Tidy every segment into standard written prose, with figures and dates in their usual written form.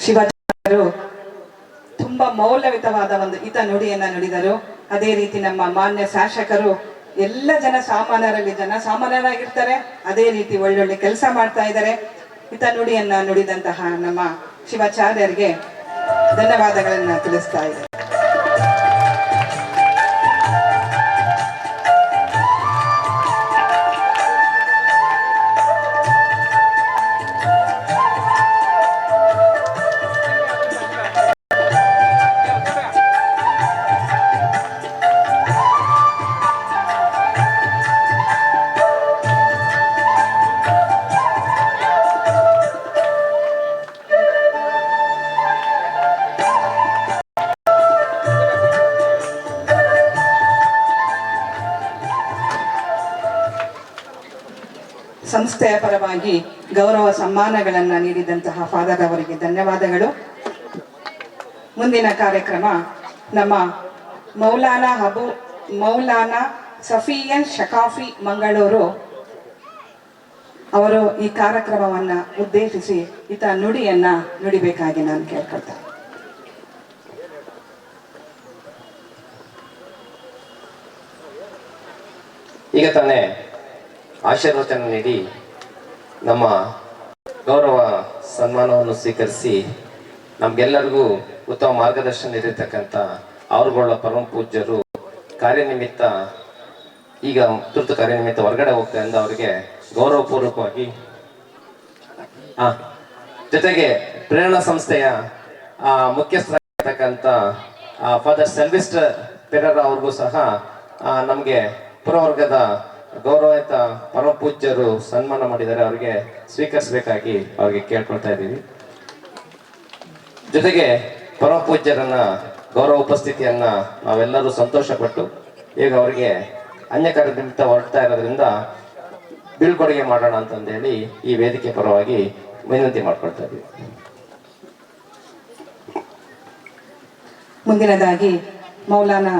ಶಿವಾಚಾರ್ಯರು ತುಂಬಾ ಮೌಲ್ಯಯುತವಾದ ಒಂದು ಹಿತ ನುಡಿಯನ್ನ ನುಡಿದರು. ಅದೇ ರೀತಿ ನಮ್ಮ ಮಾನ್ಯ ಶಾಸಕರು ಎಲ್ಲ ಜನಸಾಮಾನ್ಯರಲ್ಲಿ ಜನಸಾಮಾನ್ಯರಾಗಿರ್ತಾರೆ, ಅದೇ ರೀತಿ ಒಳ್ಳೊಳ್ಳೆ ಕೆಲಸ ಮಾಡ್ತಾ ಇದ್ದಾರೆ. ಹಿತ ನುಡಿಯನ್ನ ನುಡಿದಂತಹ ನಮ್ಮ ಶಿವಾಚಾರ್ಯರಿಗೆ ಧನ್ಯವಾದಗಳನ್ನ ತಿಳಿಸ್ತಾ ಇದ್ದಾರೆ. ಸಂಸ್ಥೆಯ ಪರವಾಗಿ ಗೌರವ ಸನ್ಮಾನಗಳನ್ನು ನೀಡಿದಂತಹ ಫಾದರ್ ಅವರಿಗೆ ಧನ್ಯವಾದಗಳು. ಮುಂದಿನ ಕಾರ್ಯಕ್ರಮ ನಮ್ಮ ಮೌಲಾನಾ ಸಫಿಯನ್ ಶಕಾಫಿ ಮಂಗಳೂರು ಅವರು ಈ ಕಾರ್ಯಕ್ರಮವನ್ನ ಉದ್ದೇಶಿಸಿ ಹಿತ ನುಡಿಯನ್ನ ನುಡಿಬೇಕಾಗಿ ನಾನು ಕೇಳ್ಕೊಳ್ತೇನೆ. ಈಗ ತಾನೇ ಆಶೀರ್ವಚನ ನೀಡಿ ನಮ್ಮ ಗೌರವ ಸನ್ಮಾನವನ್ನು ಸ್ವೀಕರಿಸಿ ನಮ್ಗೆಲ್ಲರಿಗೂ ಉತ್ತಮ ಮಾರ್ಗದರ್ಶನ ನೀಡಿರ್ತಕ್ಕಂಥ ಅವರುಗಳ ಪರಮ ಪೂಜ್ಯರು ಕಾರ್ಯನಿಮಿತ್ತ ಈಗ ತುರ್ತು ಕಾರ್ಯನಿಮಿತ್ತ ಹೊರಗಡೆ ಹೋಗ್ತಾ ಇದ್ದ ಅವರಿಗೆ ಗೌರವಪೂರ್ವಕವಾಗಿ ಜೊತೆಗೆ ಪ್ರೇರಣಾ ಸಂಸ್ಥೆಯ ಮುಖ್ಯಸ್ಥರಾಗಿರ್ತಕ್ಕಂಥ ಫಾದರ್ ಸೆಲ್ವಿಸ್ಟರ್ ಪೆರೇರ ಅವ್ರಿಗೂ ಸಹ ನಮಗೆ ಪುರವರ್ಗದ ಗೌರವಿತ ಪರಮ ಪೂಜ್ಯರು ಸನ್ಮಾನ ಮಾಡಿದ್ದಾರೆ. ಅವರಿಗೆ ಸ್ವೀಕರಿಸಬೇಕಾಗಿ ಅವ್ರಿಗೆ ಕೇಳ್ಕೊಳ್ತಾ ಇದ್ದೀವಿ. ಜೊತೆಗೆ ಪರಮ ಪೂಜ್ಯರನ್ನ ಗೌರವ ಉಪಸ್ಥಿತಿಯನ್ನ ನಾವೆಲ್ಲರೂ ಸಂತೋಷಪಟ್ಟು ಈಗ ಅವರಿಗೆ ಅನ್ಯ ಕಾರ್ಯ ನಿಮಿತ್ತ ಹೊರಡ್ತಾ ಇರೋದ್ರಿಂದ ಬೀಳ್ಕೊಡುಗೆ ಮಾಡೋಣ ಅಂತಂದೇಳಿ ಈ ವೇದಿಕೆ ಪರವಾಗಿ ವಿನಂತಿ ಮಾಡ್ಕೊಳ್ತಾ ಇದ್ದೀವಿ. ಮುಂದಿನದಾಗಿ ಮೌಲಾನಾ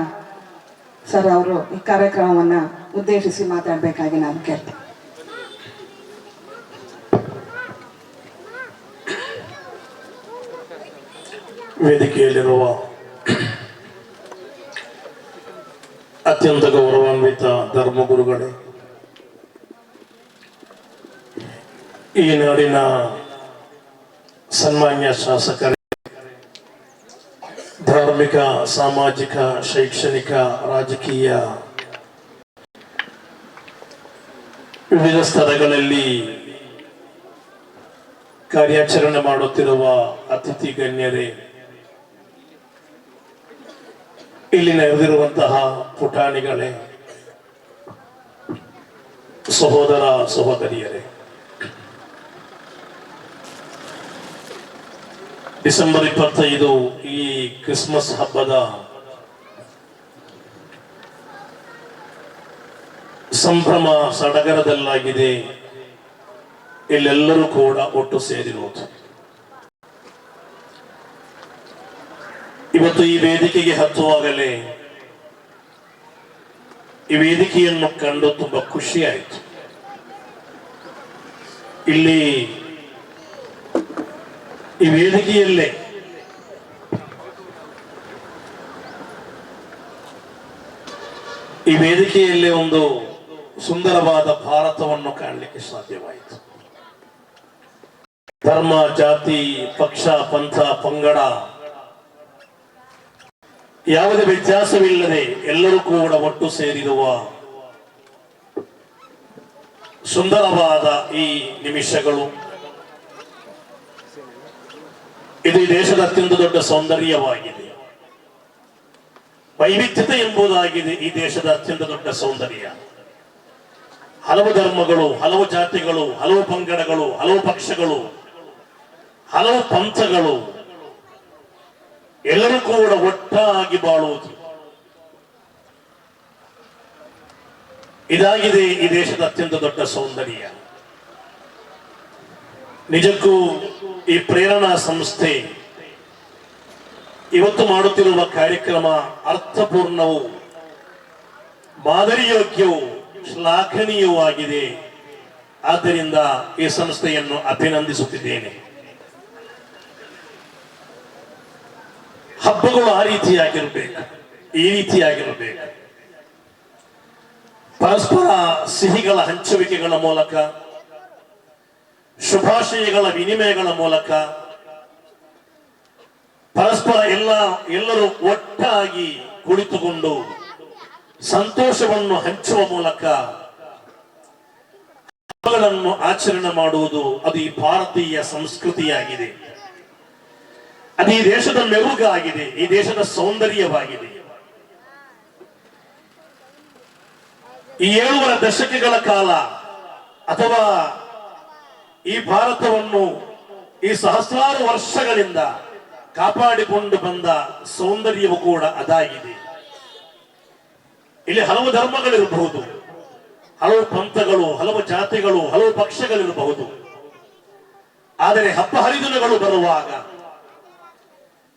ಸರ್ ಅವರು ಈ ಕಾರ್ಯಕ್ರಮವನ್ನ ಉದ್ದೇಶಿಸಿ ಮಾತಾಡಬೇಕಾಗಿ ನಾನು ಕೇಳ್ತೇನೆ. ವೇದಿಕೆಯಲ್ಲಿರುವ ಅತ್ಯಂತ ಗೌರವಾನ್ವಿತ ಧರ್ಮಗುರುಗಳೇ, ಈ ನಾಡಿನ ಸನ್ಮಾನ್ಯ ಶಾಸಕರೇ, ಧಾರ್ಮಿಕ, ಸಾಮಾಜಿಕ, ಶೈಕ್ಷಣಿಕ, ರಾಜಕೀಯ ವಿವಿಧ ಸ್ತರಗಳಲ್ಲಿ ಕಾರ್ಯಾಚರಣೆ ಮಾಡುತ್ತಿರುವ ಅತಿಥಿ ಗಣ್ಯರೇ, ಇಲ್ಲಿ ನೆರೆದಿರುವಂತಹ ಪುಟಾಣಿಗಳೇ, ಸಹೋದರ ಸಹೋದರಿಯರೇ, ಡಿಸೆಂಬರ್ 25 ಈ ಕ್ರಿಸ್ಮಸ್ ಹಬ್ಬದ ಸಂಭ್ರಮ ಸಡಗರದಲ್ಲಾಗಿದೆ. ಇಲ್ಲೆಲ್ಲರೂ ಕೂಡ ಒಟ್ಟು ಸೇರಿರುವುದು. ಇವತ್ತು ಈ ವೇದಿಕೆಗೆ ಹತ್ತುವಾಗಲೇ ಈ ವೇದಿಕೆಯನ್ನು ಕಂಡು ತುಂಬಾ ಖುಷಿಯಾಯಿತು. ಇಲ್ಲಿ ಈ ವೇದಿಕೆಯಲ್ಲೇ ಒಂದು ಸುಂದರವಾದ ಭಾರತವನ್ನು ಕಾಣಲಿಕ್ಕೆ ಸಾಧ್ಯವಾಯಿತು. ಧರ್ಮ, ಜಾತಿ, ಪಕ್ಷ, ಪಂಥ, ಪಂಗಡ ಯಾವುದೇ ವ್ಯತ್ಯಾಸವಿಲ್ಲದೆ ಎಲ್ಲರೂ ಕೂಡ ಒಟ್ಟು ಸೇರಿರುವ ಸುಂದರವಾದ ಈ ನಿಮಿಷಗಳು, ಇದು ಈ ದೇಶದ ಅತ್ಯಂತ ದೊಡ್ಡ ಸೌಂದರ್ಯವಾಗಿದೆ. ವೈವಿಧ್ಯತೆ ಎಂಬುದಾಗಿದೆ ಈ ದೇಶದ ಅತ್ಯಂತ ದೊಡ್ಡ ಸೌಂದರ್ಯ. ಹಲವು ಧರ್ಮಗಳು, ಹಲವು ಜಾತಿಗಳು, ಹಲವು ಪಂಗಡಗಳು, ಹಲವು ಪಕ್ಷಗಳು, ಹಲವು ಪಂಥಗಳು ಎಲ್ಲರೂ ಕೂಡ ಒಟ್ಟಾಗಿ ಬಾಳುವುದು, ಇದಾಗಿದೆ ಈ ದೇಶದ ಅತ್ಯಂತ ದೊಡ್ಡ ಸೌಂದರ್ಯ. ನಿಜಕ್ಕೂ ಈ ಪ್ರೇರಣಾ ಸಂಸ್ಥೆ ಇವತ್ತು ಮಾಡುತ್ತಿರುವ ಕಾರ್ಯಕ್ರಮ ಅರ್ಥಪೂರ್ಣವೂ ಮಾದರಿಯೋಗ್ಯವೂ ಶ್ಲಾಘನೀಯವೂ ಆಗಿದೆ. ಆದ್ದರಿಂದ ಈ ಸಂಸ್ಥೆಯನ್ನು ಅಭಿನಂದಿಸುತ್ತಿದ್ದೇನೆ. ಹಬ್ಬಗಳು ಆ ರೀತಿಯಾಗಿರಬೇಕು, ಈ ರೀತಿಯಾಗಿರಬೇಕು. ಪರಸ್ಪರ ಸಿಹಿಗಳ ಹಂಚುವಿಕೆಗಳ ಮೂಲಕ, ಶುಭಾಶಯಗಳ ವಿನಿಮಯಗಳ ಮೂಲಕ, ಪರಸ್ಪರ ಎಲ್ಲರೂ ಒಟ್ಟಾಗಿ ಕುಳಿತುಕೊಂಡು ಸಂತೋಷವನ್ನು ಹಂಚುವ ಮೂಲಕ ಹಬ್ಬಗಳನ್ನು ಆಚರಣೆ ಮಾಡುವುದು ಅದು ಈ ಭಾರತೀಯ ಸಂಸ್ಕೃತಿಯಾಗಿದೆ. ಅದು ಈ ದೇಶದ ಮೆರುಗಾಗಿದೆ, ಈ ದೇಶದ ಸೌಂದರ್ಯವಾಗಿದೆ. ಈ 7 ದಶಕಗಳ ಕಾಲ ಅಥವಾ ಈ ಭಾರತವನ್ನು ಈ ಸಹಸ್ರಾರು ವರ್ಷಗಳಿಂದ ಕಾಪಾಡಿಕೊಂಡು ಬಂದ ಸೌಂದರ್ಯವು ಕೂಡ ಅದಾಗಿದೆ. ಇಲ್ಲಿ ಹಲವು ಧರ್ಮಗಳಿರಬಹುದು, ಹಲವು ಪಂಥಗಳು, ಹಲವು ಜಾತಿಗಳು, ಹಲವು ಪಕ್ಷಗಳಿರಬಹುದು. ಆದರೆ ಹಬ್ಬ ಹರಿದಿನಗಳು ಬರುವಾಗ,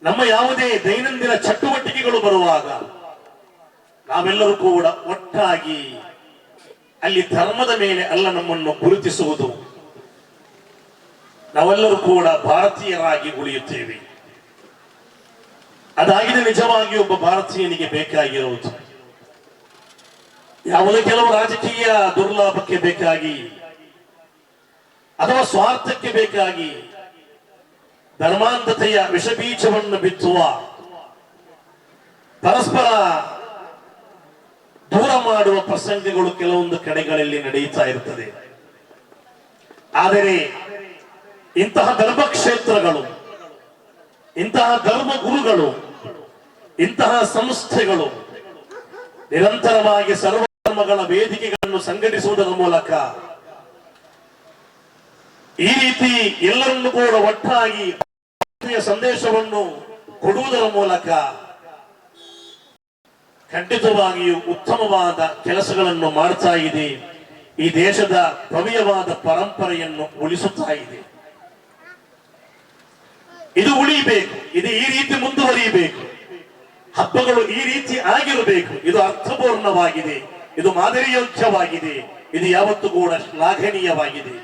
ನಮ್ಮ ಯಾವುದೇ ದೈನಂದಿನ ಚಟುವಟಿಕೆಗಳು ಬರುವಾಗ ನಾವೆಲ್ಲರೂ ಕೂಡ ಒಟ್ಟಾಗಿ ಅಲ್ಲಿ ಧರ್ಮದ ಮೇಲೆ ಅಲ್ಲ ನಮ್ಮನ್ನು ಗುರುತಿಸುವುದು, ನಾವೆಲ್ಲರೂ ಕೂಡ ಭಾರತೀಯರಾಗಿ ಉಳಿಯುತ್ತೇವೆ. ಅದಾಗಿದೆ ನಿಜವಾಗಿ ಒಬ್ಬ ಭಾರತೀಯನಿಗೆ ಬೇಕಾಗಿರುವುದು. ಯಾವುದೇ ಕೆಲವು ರಾಜಕೀಯ ದುರ್ಲಾಭಕ್ಕೆ ಬೇಕಾಗಿ ಅಥವಾ ಸ್ವಾರ್ಥಕ್ಕೆ ಬೇಕಾಗಿ ಧರ್ಮಾಂಧತೆಯ ವಿಷಬೀಜವನ್ನು ಬಿತ್ತುವ, ಪರಸ್ಪರ ದೂರ ಮಾಡುವ ಪ್ರಸಂಗಗಳು ಕೆಲವೊಂದು ಕಡೆಗಳಲ್ಲಿ ನಡೆಯುತ್ತಾ ಇರುತ್ತದೆ. ಆದರೆ ಇಂತಹ ಧರ್ಮಕ್ಷೇತ್ರಗಳು, ಇಂತಹ ಧರ್ಮ ಗುರುಗಳು, ಇಂತಹ ಸಂಸ್ಥೆಗಳು ನಿರಂತರವಾಗಿ ಸರ್ವಧರ್ಮಗಳ ವೇದಿಕೆಗಳನ್ನು ಸಂಘಟಿಸುವುದರ ಮೂಲಕ ಈ ರೀತಿ ಎಲ್ಲರನ್ನು ಕೂಡ ಒಟ್ಟಾಗಿ ಸಂದೇಶವನ್ನು ಕೊಡುವುದರ ಮೂಲಕ ಖಂಡಿತವಾಗಿಯೂ ಉತ್ತಮವಾದ ಕೆಲಸಗಳನ್ನು ಮಾಡ್ತಾ ಇದೆ. ಈ ದೇಶದ ಭವ್ಯವಾದ ಪರಂಪರೆಯನ್ನು ಉಳಿಸುತ್ತಾ ಇದೆ. ಇದು ಉಳಿಯಬೇಕು, ಇದು ಈ ರೀತಿ ಮುಂದುವರಿಯಬೇಕು. ಹಬ್ಬಗಳು ಈ ರೀತಿ ಆಗಿರಬೇಕು. ಇದು ಅರ್ಥಪೂರ್ಣವಾಗಿದೆ, ಇದು ಮಾದರಿಯೋಗ್ಯವಾಗಿದೆ, ಇದು ಯಾವತ್ತೂ ಕೂಡ ಶ್ಲಾಘನೀಯವಾಗಿದೆ.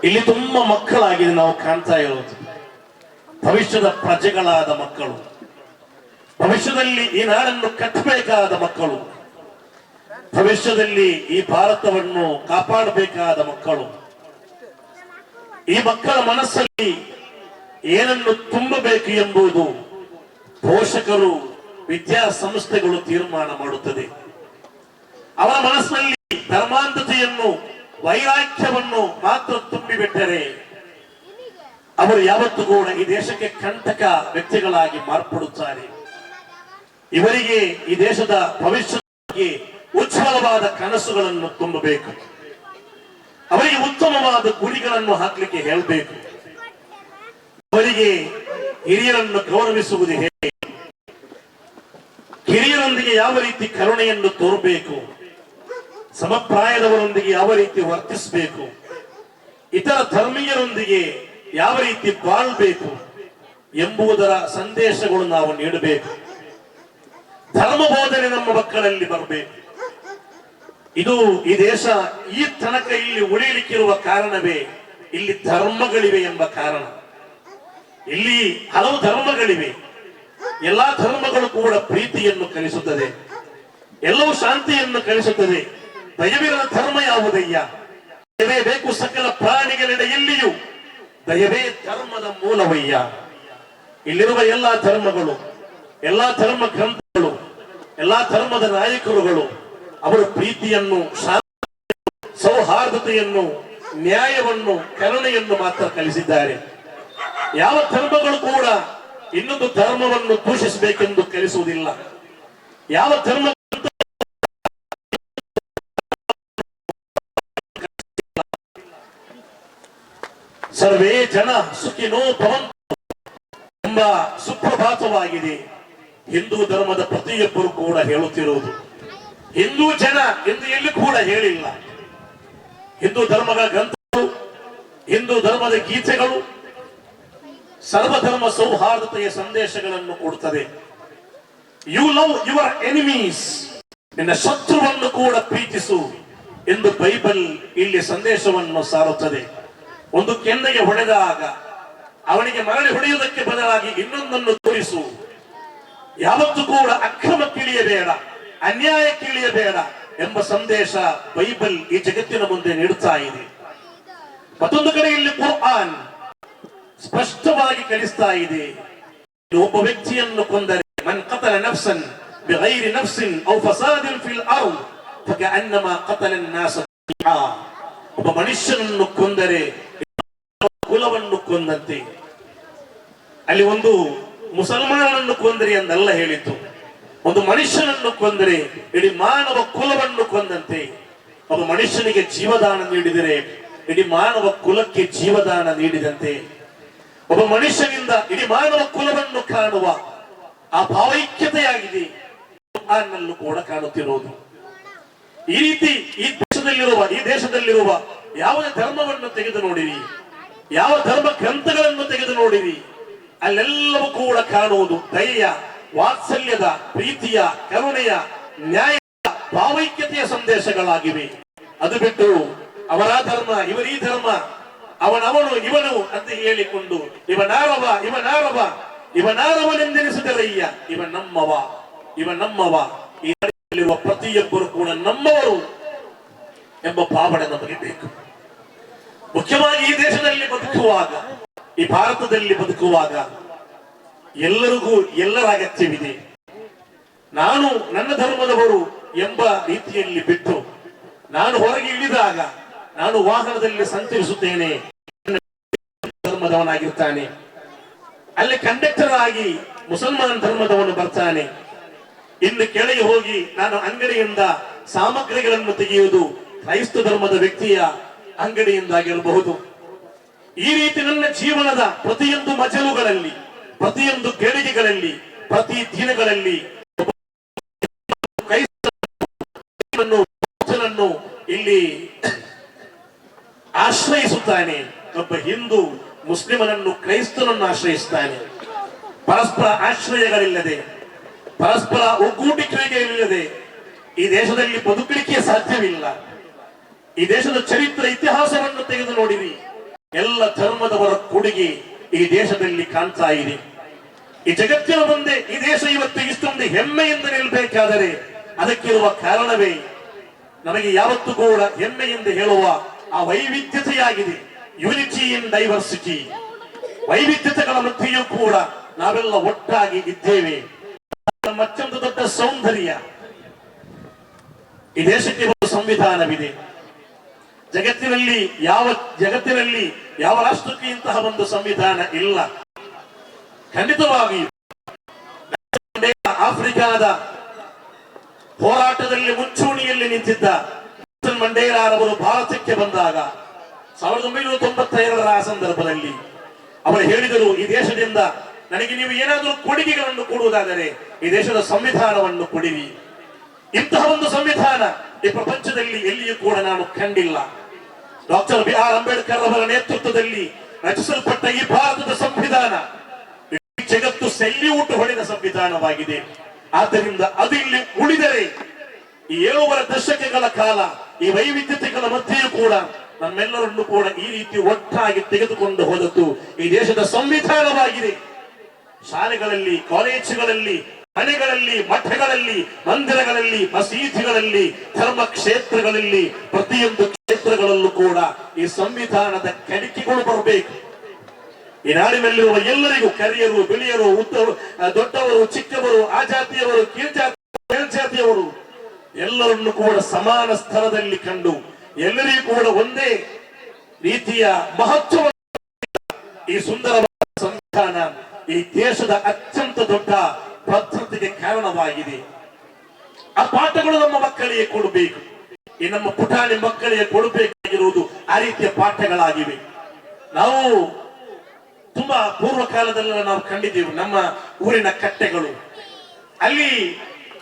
ಇಲ್ಲಿ ತುಂಬಾ ಮಕ್ಕಳಾಗಿದೆ ನಾವು ಕಾಣ್ತಾ ಇರೋದು. ಭವಿಷ್ಯದ ಪ್ರಜೆಗಳಾದ ಮಕ್ಕಳು, ಭವಿಷ್ಯದಲ್ಲಿ ಈ ನಾಡನ್ನು ಕಟ್ಟಬೇಕಾದ ಮಕ್ಕಳು, ಭವಿಷ್ಯದಲ್ಲಿ ಈ ಭಾರತವನ್ನು ಕಾಪಾಡಬೇಕಾದ ಮಕ್ಕಳು. ಈ ಮಕ್ಕಳ ಮನಸ್ಸಲ್ಲಿ ಏನನ್ನು ತುಂಬಬೇಕು ಎಂಬುದು ಪೋಷಕರು, ವಿದ್ಯಾಸಂಸ್ಥೆಗಳು ತೀರ್ಮಾನ ಮಾಡುತ್ತದೆ. ಅವರ ಮನಸ್ಸಿನಲ್ಲಿ ಧರ್ಮಾಂಧತೆಯನ್ನು, ವೈರಾಗ್ಯವನ್ನು ಮಾತ್ರ ತುಂಬಿಬಿಟ್ಟರೆ ಅವರು ಯಾವತ್ತೂ ಕೂಡ ಈ ದೇಶಕ್ಕೆ ಕಂಟಕ ವ್ಯಕ್ತಿಗಳಾಗಿ ಮಾರ್ಪಡುತ್ತಾರೆ. ಇವರಿಗೆ ಈ ದೇಶದ ಭವಿಷ್ಯಕ್ಕೆ ಉಜ್ವಲವಾದ ಕನಸುಗಳನ್ನು ತುಂಬಬೇಕು. ಅವರಿಗೆ ಉತ್ತಮವಾದ ಗುರಿಗಳನ್ನು ಹಾಕಲಿಕ್ಕೆ ಹೇಳಬೇಕು. ಅವರಿಗೆ ಹಿರಿಯರನ್ನು ಗೌರವಿಸುವುದು ಹೇಗೆ, ಹಿರಿಯರೊಂದಿಗೆ ಯಾವ ರೀತಿ ಕರುಣೆಯನ್ನು ತೋರಬೇಕು, ಸಮಪ್ರಾಯದವರೊಂದಿಗೆ ಯಾವ ರೀತಿ ವರ್ತಿಸಬೇಕು, ಇತರ ಧರ್ಮೀಯರೊಂದಿಗೆ ಯಾವ ರೀತಿ ಬಾಳ್ಬೇಕು ಎಂಬುದರ ಸಂದೇಶಗಳು ನಾವು ನೀಡಬೇಕು. ಧರ್ಮ ಬೋಧನೆ ನಮ್ಮ ಮಕ್ಕಳಲ್ಲಿ ಬರಬೇಕು. ಇದು ಈ ದೇಶ ಈ ತನಕ ಇಲ್ಲಿ ಉಳಿಯಲಿಕ್ಕಿರುವ ಕಾರಣವೇ ಇಲ್ಲಿ ಧರ್ಮಗಳಿವೆ ಎಂಬ ಕಾರಣ. ಇಲ್ಲಿ ಹಲವು ಧರ್ಮಗಳಿವೆ. ಎಲ್ಲಾ ಧರ್ಮಗಳು ಕೂಡ ಪ್ರೀತಿಯನ್ನು ಕಲಿಸುತ್ತದೆ, ಎಲ್ಲವೂ ಶಾಂತಿಯನ್ನು ಕಲಿಸುತ್ತದೆ. ದಯವಿರದ ಧರ್ಮ ಯಾವುದಯ್ಯ? ದಯವೇ ಬೇಕು ಸಕಲ ಪ್ರಾಣಿಗಳೆಡೆಯಲ್ಲಿಯೂ, ದಯವೇ ಧರ್ಮದ ಮೂಲವಯ್ಯ. ಇಲ್ಲಿರುವ ಎಲ್ಲಾ ಧರ್ಮಗಳು, ಎಲ್ಲಾ ಧರ್ಮ ಗ್ರಂಥಗಳು, ಎಲ್ಲಾ ಧರ್ಮದ ನಾಯಕರುಗಳು ಅವರು ಪ್ರೀತಿಯನ್ನು, ಸೌಹಾರ್ದತೆಯನ್ನು, ನ್ಯಾಯವನ್ನು, ಕರುಣೆಯನ್ನು ಮಾತ್ರ ಕಲಿಸಿದ್ದಾರೆ. ಯಾವ ಧರ್ಮಗಳು ಕೂಡ ಇನ್ನೊಂದು ಧರ್ಮವನ್ನು ದೂಷಿಸಬೇಕೆಂದು ಕಲಿಸುವುದಿಲ್ಲ. ಯಾವ ಧರ್ಮ ಸರ್ವೇ ಜನ ಸುಖಿನೋ ಭವಂತು ಎಂಬ ಸುಪ್ರಭಾತವಾಗಿದೆ ಹಿಂದೂ ಧರ್ಮದ ಪ್ರತಿಯೊಬ್ಬರು ಕೂಡ ಹೇಳುತ್ತಿರುವುದು. ಹಿಂದೂ ಜನ ಎಂದು ಎಲ್ಲಿ ಕೂಡ ಹೇಳಿಲ್ಲ. ಹಿಂದೂ ಧರ್ಮದ ಗ್ರಂಥಗಳು, ಹಿಂದೂ ಧರ್ಮದ ಗೀತೆಗಳು ಸರ್ವಧರ್ಮ ಸೌಹಾರ್ದತೆಯ ಸಂದೇಶಗಳನ್ನು ಕೊಡುತ್ತದೆ. ಯು ಲವ್ ಯುವರ್ ಎನಿಮೀಸ್, ನಿನ್ನ ಶತ್ರುವನ್ನು ಕೂಡ ಪ್ರೀತಿಸು ಎಂದು ಬೈಬಲ್ ಇಲ್ಲಿ ಸಂದೇಶವನ್ನು ಸಾರುತ್ತದೆ. ಒಂದು ಕೆನ್ನೆಗೆ ಹೊಡೆದಾಗ ಅವನಿಗೆ ಮರಳಿ ಹೊಡೆಯುವುದಕ್ಕೆ ಬದಲಾಗಿ ಇನ್ನೊಂದನ್ನು ತೋರಿಸು. ಯಾವತ್ತೂ ಕೂಡ ಅಕ್ರಮ ಕಿಳಿಯಬೇಡ, ಅನ್ಯಾಯ ಕಿಳಿಯಬೇಡ ಎಂಬ ಸಂದೇಶ ಬೈಬಲ್ ಈ ಜಗತ್ತಿನ ಮುಂದೆ ನೀಡುತ್ತಾ ಇದೆ. ಮತ್ತೊಂದು ಕಡೆ ಇಲ್ಲಿ ಕುರ್ಆನ್ ಸ್ಪಷ್ಟವಾಗಿ ಕಲಿಸ್ತಾ ಇದೆ, ಒಬ್ಬ ವ್ಯಕ್ತಿಯನ್ನು ಕೊಂದರೆ ಮನ್ ಕತಲ ನಫ್ಸನ್ ಬಿಗೈರಿ ನಫ್ಸಿನ್ ಔ ಫಸಾದಿನ್ ಫಿಲ್ ಅರ್ದ್ ಫಕಅನ್ನಮಾ ಕತಲ الناس ಜಮೀಆ. ಒಬ್ಬ ಮನುಷ್ಯನನ್ನು ಕೊಂದರೆ ಕುಲವನ್ನು ಕೊಂದಂತೆ. ಅಲ್ಲಿ ಒಂದು ಮುಸಲ್ಮಾನನನ್ನು ಕೊಂದರೆ ಎಂದಲ್ಲ ಹೇಳಿತ್ತು, ಒಂದು ಮನುಷ್ಯನನ್ನು ಕೊಂದರೆ ಇಡೀ ಮಾನವ ಕುಲವನ್ನು ಕೊಂದಂತೆ. ಒಬ್ಬ ಮನುಷ್ಯನಿಗೆ ಜೀವದಾನ ನೀಡಿದರೆ ಇಡೀ ಮಾನವ ಕುಲಕ್ಕೆ ಜೀವದಾನ ನೀಡಿದಂತೆ. ಒಬ್ಬ ಮನುಷ್ಯನಿಂದ ಇಡೀ ಮಾನವ ಕುಲವನ್ನು ಕಾಣುವ ಆ ಭಾವೈಕ್ಯತೆಯಾಗಿದೆ ನಲ್ಲೂ ಕೂಡ ಕಾಣುತ್ತಿರುವುದು. ಈ ರೀತಿ ಈ ದೇಶದಲ್ಲಿರುವ ಯಾವುದೇ ಧರ್ಮವನ್ನು ತೆಗೆದು ನೋಡಿರಿ, ಯಾವ ಧರ್ಮ ಗ್ರಂಥಗಳನ್ನು ತೆಗೆದು ನೋಡಿರಿ, ಅಲ್ಲೆಲ್ಲವೂ ಕೂಡ ಕಾಣುವುದು ದಯೆಯ, ವಾತ್ಸಲ್ಯದ, ಪ್ರೀತಿಯ, ಕರುಣೆಯ, ನ್ಯಾಯದ, ಭಾವೈಕ್ಯತೆಯ ಸಂದೇಶಗಳಾಗಿವೆ. ಅದು ಬಿಟ್ಟು ಅವರ ಧರ್ಮ ಇವರೀ ಧರ್ಮ, ಅವನವನು ಇವನು ಅಂತ ಹೇಳಿಕೊಂಡು ಇವನಾರವನೆಂದೆನಿಸಿದರಯ್ಯ, ಇವ ನಮ್ಮವ, ಈ ನಡೆಯಲ್ಲಿರುವ ಪ್ರತಿಯೊಬ್ಬರು ಕೂಡ ನಮ್ಮವರು ಎಂಬ ಭಾವನೆ ನಮಗೆ ಬೇಕು. ಮುಖ್ಯವಾಗಿ ಈ ದೇಶದಲ್ಲಿ ಬದುಕುವಾಗ, ಈ ಭಾರತದಲ್ಲಿ ಬದುಕುವಾಗ ಎಲ್ಲರಿಗೂ ಎಲ್ಲರ ಅಗತ್ಯವಿದೆ. ನಾನು ನನ್ನ ಧರ್ಮದವರು ಎಂಬ ರೀತಿಯಲ್ಲಿ ಬಿಟ್ಟು, ನಾನು ಹೊರಗೆ ಇಳಿದಾಗ ನಾನು ವಾಹನದಲ್ಲಿ ಸಂಚರಿಸುತ್ತೇನೆ, ಧರ್ಮದವನಾಗಿರ್ತಾನೆ, ಅಲ್ಲಿ ಕಂಡಕ್ಟರ್ ಆಗಿ ಮುಸಲ್ಮಾನ್ ಧರ್ಮದವನು ಬರ್ತಾನೆ, ಇನ್ನು ಕೆಳಗೆ ಹೋಗಿ ನಾನು ಅಂಗಡಿಯಿಂದ ಸಾಮಗ್ರಿಗಳನ್ನು ತೆಗೆಯುವುದು ಕ್ರೈಸ್ತ ಧರ್ಮದ ವ್ಯಕ್ತಿಯ ಅಂಗಡಿಯಿಂದಾಗಿರಬಹುದು. ಈ ರೀತಿ ನನ್ನ ಜೀವನದ ಪ್ರತಿಯೊಂದು ಮಜಲುಗಳಲ್ಲಿ, ಪ್ರತಿಯೊಂದು ಗಳಿಗೆಗಳಲ್ಲಿ, ಪ್ರತಿ ದಿನಗಳಲ್ಲಿ ಕ್ರೈಸ್ತನನ್ನು ಇಲ್ಲಿ ಆಶ್ರಯಿಸುತ್ತಾನೆ. ಒಬ್ಬ ಹಿಂದೂ ಮುಸ್ಲಿಮನನ್ನು, ಕ್ರೈಸ್ತನನ್ನು ಆಶ್ರಯಿಸುತ್ತಾನೆ. ಪರಸ್ಪರ ಆಶ್ರಯಗಳಿಲ್ಲದೆ, ಪರಸ್ಪರ ಒಗ್ಗೂಡಿಕೆಯಿಲ್ಲದೆ ಈ ದೇಶದಲ್ಲಿ ಬದುಕಲಿಕ್ಕೆ ಸಾಧ್ಯವಿಲ್ಲ. ಈ ದೇಶದ ಚರಿತ್ರೆ, ಇತಿಹಾಸವನ್ನು ತೆಗೆದು ನೋಡಿರಿ, ಎಲ್ಲ ಧರ್ಮದವರ ಕೊಡುಗೆ ಈ ದೇಶದಲ್ಲಿ ಕಾಣ್ತಾ ಇದೆ. ಈ ಜಗತ್ತಿನ ಮುಂದೆ ಈ ದೇಶ ಇವತ್ತು ಇಷ್ಟೊಂದು ಹೆಮ್ಮೆಯಿಂದ ನಿಲ್ಲಬೇಕಾದರೆ ಅದಕ್ಕಿರುವ ಕಾರಣವೇ ನಮಗೆ ಯಾವತ್ತೂ ಕೂಡ ಹೆಮ್ಮೆಯಿಂದ ಹೇಳುವ ಆ ವೈವಿಧ್ಯತೆಯಾಗಿದೆ. ಯೂನಿಟಿ ಇನ್ ಡೈವರ್ಸಿಟಿ, ವೈವಿಧ್ಯತೆಗಳ ಮಧ್ಯೆಯೂ ಕೂಡ ನಾವೆಲ್ಲ ಒಟ್ಟಾಗಿ ಇದ್ದೇವೆ. ಮತ್ತೊಂದು ದೊಡ್ಡ ಸೌಂದರ್ಯ, ಈ ದೇಶಕ್ಕೆ ಒಂದು ಸಂವಿಧಾನವಿದೆ. ಜಗತ್ತಿನಲ್ಲಿ ಯಾವ ರಾಷ್ಟ್ರಕ್ಕೆ ಇಂತಹ ಒಂದು ಸಂವಿಧಾನ ಇಲ್ಲ. ಖಂಡಿತವಾಗಿಯೂ ಆಫ್ರಿಕಾದ ಹೋರಾಟದಲ್ಲಿ ಮುಂಚೂಣಿಯಲ್ಲಿ ನಿಂತಿದ್ದ ನೆಲ್ಸನ್ ಮಂಡೇಲಾರವರು ಭಾರತಕ್ಕೆ ಬಂದಾಗ 1992ರ ಆ ಸಂದರ್ಭದಲ್ಲಿ ಅವರು ಹೇಳಿದರು, ಈ ದೇಶದಿಂದ ನನಗೆ ನೀವು ಏನಾದರೂ ಕೊಡುಗೆಗಳನ್ನು ಕೊಡುವುದಾದರೆ ಈ ದೇಶದ ಸಂವಿಧಾನವನ್ನು ಕೊಡಿರಿ. ಇಂತಹ ಒಂದು ಸಂವಿಧಾನ ಈ ಪ್ರಪಂಚದಲ್ಲಿ ಎಲ್ಲಿಯೂ ಕೂಡ ನಾನು ಕಂಡಿಲ್ಲ. Doctor B R. ಅಂಬೇಡ್ಕರ್ ಅವರ ನೇತೃತ್ವದಲ್ಲಿ ರಚಿಸಲ್ಪಟ್ಟ ಈ ಭಾರತದ ಸಂವಿಧಾನ ಜಗತ್ತು ಸೆಲ್ಯೂಟ್ ಹೊಡೆದ ಸಂವಿಧಾನವಾಗಿದೆ. ಆದ್ದರಿಂದ ಅದು ಇಲ್ಲಿ ಉಳಿದರೆ ಈ 7 ದಶಕಗಳ ಕಾಲ ಈ ವೈವಿಧ್ಯತೆಗಳ ಮಧ್ಯೆಯೂ ಕೂಡ ನಮ್ಮೆಲ್ಲರನ್ನು ಕೂಡ ಈ ರೀತಿ ಒಟ್ಟಾಗಿ ತೆಗೆದುಕೊಂಡು ಹೋದದ್ದು ಈ ದೇಶದ ಸಂವಿಧಾನವಾಗಿದೆ. ಶಾಲೆಗಳಲ್ಲಿ, ಕಾಲೇಜುಗಳಲ್ಲಿ, ಮನೆಗಳಲ್ಲಿ, ಮಠಗಳಲ್ಲಿ, ಮಂದಿರಗಳಲ್ಲಿ, ಮಸೀದಿಗಳಲ್ಲಿ, ಧರ್ಮ ಕ್ಷೇತ್ರಗಳಲ್ಲಿ, ಪ್ರತಿಯೊಂದು ಕ್ಷೇತ್ರಗಳಲ್ಲೂ ಕೂಡ ಈ ಸಂವಿಧಾನದ ಕಲಿಕೆಗಳು ಬರಬೇಕು. ಈ ನಾಡಿನಲ್ಲಿರುವ ಎಲ್ಲರಿಗೂ ಕರಿಯರು, ಬಿಳಿಯರು, ದೊಡ್ಡವರು, ಚಿಕ್ಕವರು, ಆ ಜಾತಿಯವರು, ಕೀಳ್ಜಾತಿಯವರು ಎಲ್ಲರನ್ನು ಕೂಡ ಸಮಾನ ಸ್ತರದಲ್ಲಿ ಕಂಡು ಎಲ್ಲರಿಗೂ ಕೂಡ ಒಂದೇ ರೀತಿಯ ಮಹತ್ವ ಈ ಸುಂದರವಾದ ಸಂವಿಧಾನ ಈ ದೇಶದ ಅತ್ಯಂತ ದೊಡ್ಡ ಭದ್ರತೆಗೆ ಕಾರಣವಾಗಿದೆ. ಆ ಪಾಠಗಳು ನಮ್ಮ ಮಕ್ಕಳಿಗೆ ಕೊಡಬೇಕು. ಈ ನಮ್ಮ ಪುಟಾಣಿ ಮಕ್ಕಳಿಗೆ ಕೊಡಬೇಕಾಗಿರುವುದು ಆ ರೀತಿಯ ಪಾಠಗಳಾಗಿವೆ. ನಾವು ತುಂಬಾ ಪೂರ್ವ ಕಾಲದಲ್ಲೆಲ್ಲ ನಾವು ಕಂಡಿದ್ದೇವೆ. ನಮ್ಮ ಊರಿನ ಕಟ್ಟೆಗಳು, ಅಲ್ಲಿ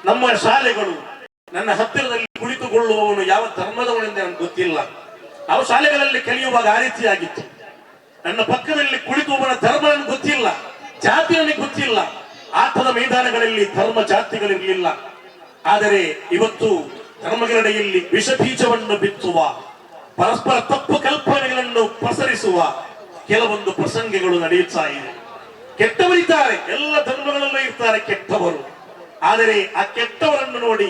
ನಮ್ಮ ಶಾಲೆಗಳು, ನನ್ನ ಹತ್ತಿರದಲ್ಲಿ ಕುಳಿತುಕೊಳ್ಳುವವನು ಯಾವ ಧರ್ಮದವನೆಂದು ನನಗೆ ಗೊತ್ತಿಲ್ಲ. ನಾವು ಶಾಲೆಗಳಲ್ಲಿ ಕಲಿಯುವಾಗ ಆ ರೀತಿಯಾಗಿತ್ತು. ನನ್ನ ಪಕ್ಕದಲ್ಲಿ ಕುಳಿತುವವನ ಧರ್ಮ ನನಗೆ ಗೊತ್ತಿಲ್ಲ, ಜಾತಿ ನನಗೆ ಗೊತ್ತಿಲ್ಲ. ಆಟದ ಮೈದಾನಗಳಲ್ಲಿ ಧರ್ಮ ಜಾತಿಗಳಿರಲಿಲ್ಲ. ಆದರೆ ಇವತ್ತು ಧರ್ಮಗಳೆಡೆಯಲ್ಲಿ ವಿಷ ಬೀಜವನ್ನು ಬಿತ್ತುವ, ಪರಸ್ಪರ ತಪ್ಪು ಕಲ್ಪನೆಗಳನ್ನು ಪಸರಿಸುವ ಕೆಲವೊಂದು ಪ್ರಸಂಗಗಳು ನಡೆಯುತ್ತಾ ಇದೆ. ಕೆಟ್ಟವರಿದ್ದಾರೆ, ಎಲ್ಲ ಧರ್ಮಗಳಲ್ಲೂ ಇರ್ತಾರೆ ಕೆಟ್ಟವರು. ಆದರೆ ಆ ಕೆಟ್ಟವರನ್ನು ನೋಡಿ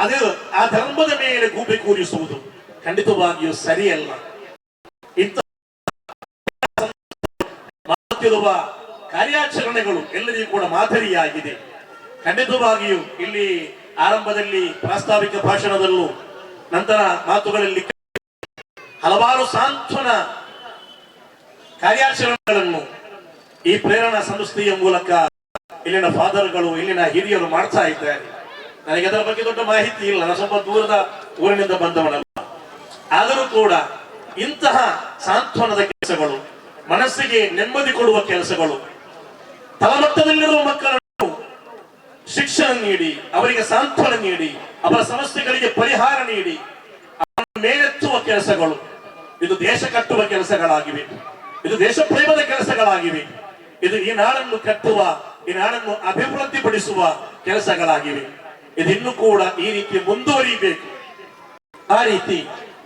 ಅದು ಆ ಧರ್ಮದ ಮೇಲೆ ಗೂಬೆ ಕೂರಿಸುವುದು ಖಂಡಿತವಾಗಿಯೂ ಸರಿಯಲ್ಲ. ಇಂಥ ಮಾಡುತ್ತಿರುವ ಕಾರ್ಯಾಚರಣೆಗಳು ಎಲ್ಲರಿಗೂ ಕೂಡ ಮಾದರಿಯಾಗಿದೆ. ಖಂಡಿತವಾಗಿಯೂ ಇಲ್ಲಿ ಆರಂಭದಲ್ಲಿ ಪ್ರಾಸ್ತಾವಿಕ ಭಾಷಣದಲ್ಲೂ ನಂತರ ಮಾತುಗಳಲ್ಲಿ ಹಲವಾರು ಸಾಂತ್ವನ ಕಾರ್ಯಾಚರಣೆಗಳನ್ನು ಈ ಪ್ರೇರಣಾ ಸಂಸ್ಥೆಯ ಮೂಲಕ ಇಲ್ಲಿನ ಫಾದರ್ಗಳು, ಇಲ್ಲಿನ ಹಿರಿಯರು ಮಾಡ್ತಾ ಇದ್ದಾರೆ. ನನಗೆ ಅದರ ಬಗ್ಗೆ ದೊಡ್ಡ ಮಾಹಿತಿ ಇಲ್ಲ, ನಾನು ಸ್ವಲ್ಪ ದೂರದ ಊರಿನಿಂದ ಬಂದವನಲ್ಲ. ಆದರೂ ಕೂಡ ಇಂತಹ ಸಾಂತ್ವನದ ಕೆಲಸಗಳು, ಮನಸ್ಸಿಗೆ ನೆಮ್ಮದಿ ಕೊಡುವ ಕೆಲಸಗಳು, ತಳಮಟ್ಟದಲ್ಲಿರುವ ಮಕ್ಕಳನ್ನು ಶಿಕ್ಷಣ ನೀಡಿ, ಅವರಿಗೆ ಸಾಂತ್ವನ ನೀಡಿ, ಅವರ ಸಮಸ್ಯೆಗಳಿಗೆ ಪರಿಹಾರ ನೀಡಿ ಅವರನ್ನು ಮೇಲೆತ್ತುವ ಕೆಲಸಗಳು, ಇದು ದೇಶ ಕಟ್ಟುವ ಕೆಲಸಗಳಾಗಿವೆ, ಇದು ದೇಶ ಪ್ರೇಮದ ಕೆಲಸಗಳಾಗಿವೆ, ಇದು ಈ ನಾಡನ್ನು ಕಟ್ಟುವ, ಈ ನಾಡನ್ನು ಅಭಿವೃದ್ಧಿಪಡಿಸುವ ಕೆಲಸಗಳಾಗಿವೆ. ಇದು ಇನ್ನೂ ಕೂಡ ಈ ರೀತಿ ಮುಂದುವರಿಬೇಕು. ಆ ರೀತಿ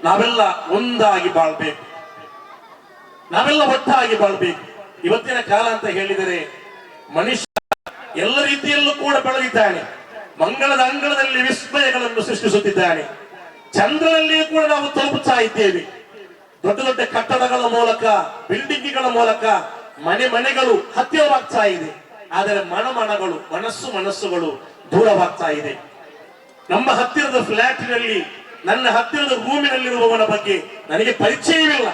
ನಾವೆಲ್ಲ ಒಂದಾಗಿ ಬಾಳ್ಬೇಕು, ನಾವೆಲ್ಲ ಒಟ್ಟಾಗಿ ಬಾಳ್ಬೇಕು. ಇವತ್ತಿನ ಕಾಲ ಅಂತ ಹೇಳಿದರೆ ಮನುಷ್ಯ ಎಲ್ಲ ರೀತಿಯಲ್ಲೂ ಕೂಡ ಬೆಳೆದಿದ್ದಾನೆ. ಮಂಗಳದ ಅಂಗಳದಲ್ಲಿ ವಿಸ್ಮಯಗಳನ್ನು ಸೃಷ್ಟಿಸುತ್ತಿದ್ದಾನೆ. ಚಂದ್ರನಲ್ಲಿಯೂ ಕೂಡ ನಾವು ತಲುಪುತ್ತಾ ಇದ್ದೇವೆ. ದೊಡ್ಡ ದೊಡ್ಡ ಕಟ್ಟಡಗಳ ಮೂಲಕ, ಬಿಲ್ಡಿಂಗ್ಗಳ ಮೂಲಕ ಮನೆಗಳು ಹತ್ತಿರವಾಗ್ತಾ ಇದೆ. ಆದರೆ ಮನಗಳು, ಮನಸ್ಸುಗಳು ದೂರವಾಗ್ತಾ ಇದೆ. ನಮ್ಮ ಹತ್ತಿರದ ಫ್ಲಾಟಿನಲ್ಲಿ, ನನ್ನ ಹತ್ತಿರದ ರೂಮಿನಲ್ಲಿರುವವನ ಬಗ್ಗೆ ನನಗೆ ಪರಿಚಯವಿಲ್ಲ.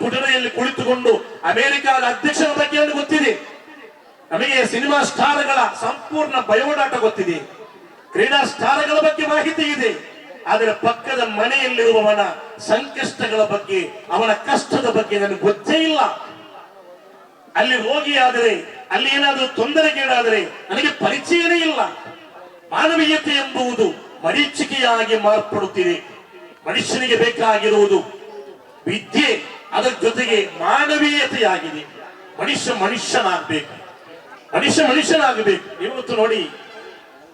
ಕುಟುಂಬದಲ್ಲಿ ಕುಳಿತುಕೊಂಡು ಅಮೆರಿಕದ ಅಧ್ಯಕ್ಷರ ಬಗ್ಗೆ ನನಗೆ ಗೊತ್ತಿದೆ. ನಮಗೆ ಸಿನಿಮಾ ಸ್ಟಾರ್ಗಳ ಸಂಪೂರ್ಣ ಬಯೋಡಾಟ ಗೊತ್ತಿದೆ, ಕ್ರೀಡಾ ಸ್ಟಾರ್ಗಳ ಬಗ್ಗೆ ಮಾಹಿತಿ ಇದೆ. ಆದರೆ ಪಕ್ಕದ ಮನೆಯಲ್ಲಿರುವವನ ಸಂಕಷ್ಟಗಳ ಬಗ್ಗೆ, ಅವನ ಕಷ್ಟದ ಬಗ್ಗೆ ನನಗೆ ಗೊತ್ತೇ ಇಲ್ಲ. ಅಲ್ಲಿ ರೋಗಿಯಾದರೆ, ಅಲ್ಲಿ ಏನಾದರೂ ತೊಂದರೆಗೀಡಾದರೆ ನನಗೆ ಪರಿಚಯವೇ ಇಲ್ಲ. ಮಾನವೀಯತೆ ಎಂಬುದು ಮರೀಚಿಕೆಯಾಗಿ ಮಾರ್ಪಡುತ್ತಿದೆ. ಮನುಷ್ಯನಿಗೆ ಬೇಕಾಗಿರುವುದು ವಿದ್ಯೆ, ಅದರ ಜೊತೆಗೆ ಮಾನವೀಯತೆಯಾಗಿದೆ. ಮನುಷ್ಯನಾಗಬೇಕು. ಇವತ್ತು ನೋಡಿ,